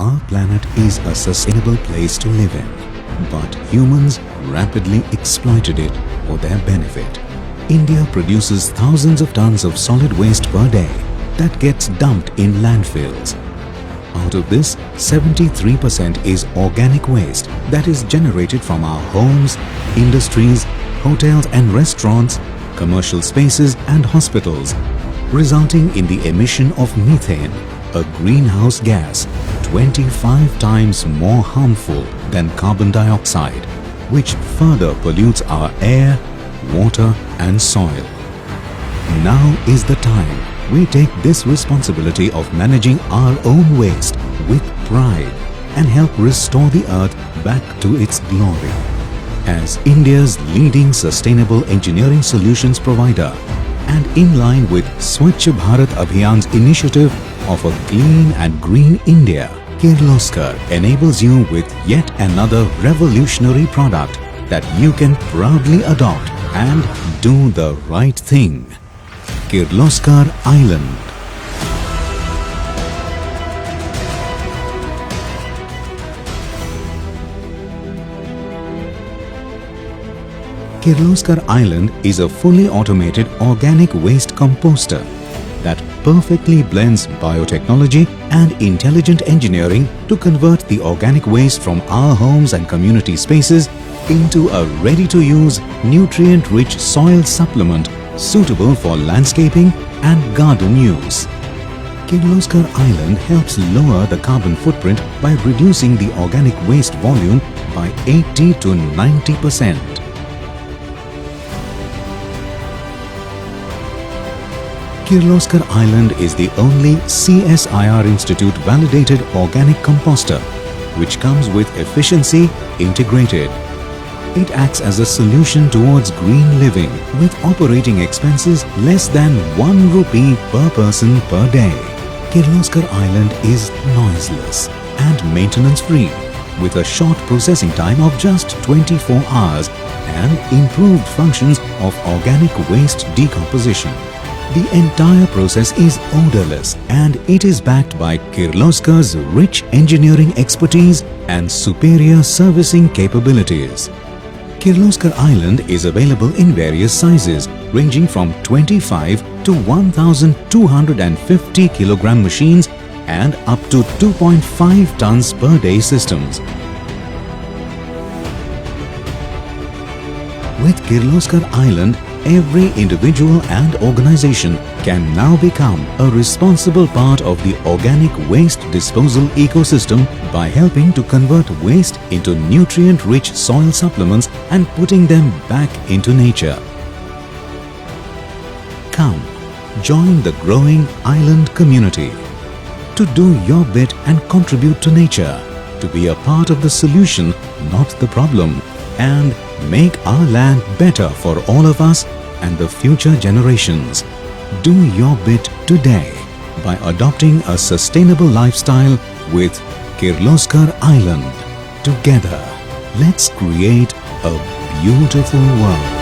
Our planet is a sustainable place to live in, but humans rapidly exploited it for their benefit. India produces thousands of tons of solid waste per day that gets dumped in landfills. Out of this, 73% is organic waste that is generated from our homes, industries, hotels and restaurants, commercial spaces and hospitals, resulting in the emission of methane, a greenhouse gas 25 times more harmful than carbon dioxide, which further pollutes our air, water and soil. Now is the time we take this responsibility of managing our own waste with pride and help restore the earth back to its glory. As India's leading sustainable engineering solutions provider and in line with Swachh Bharat Abhiyan's initiative of a clean and green India, Kirloskar enables you with yet another revolutionary product that you can proudly adopt and do the right thing. Kirloskar Island. Kirloskar Island is a fully automated organic waste composter that perfectly blends biotechnology and intelligent engineering to convert the organic waste from our homes and community spaces into a ready-to-use, nutrient-rich soil supplement suitable for landscaping and garden use. Kirloskar Island helps lower the carbon footprint by reducing the organic waste volume by 80 to 90%. Kirloskar Island is the only CSIR Institute validated organic composter which comes with efficiency integrated. It acts as a solution towards green living with operating expenses less than 1 rupee per person per day. Kirloskar Island is noiseless and maintenance free with a short processing time of just 24 hours and improved functions of organic waste decomposition. The entire process is odorless and it is backed by Kirloskar's rich engineering expertise and superior servicing capabilities. Kirloskar Island is available in various sizes ranging from 25 to 1,250 kilogram machines and up to 2.5 tons per day systems. With Kirloskar Island, every individual and organization can now become a responsible part of the organic waste disposal ecosystem by helping to convert waste into nutrient-rich soil supplements and putting them back into nature. Come, join the growing island community to do your bit and contribute to nature, to be a part of the solution, not the problem, and make our land better for all of us and the future generations. Do your bit today by adopting a sustainable lifestyle with Kirloskar Island. Together, let's create a beautiful world.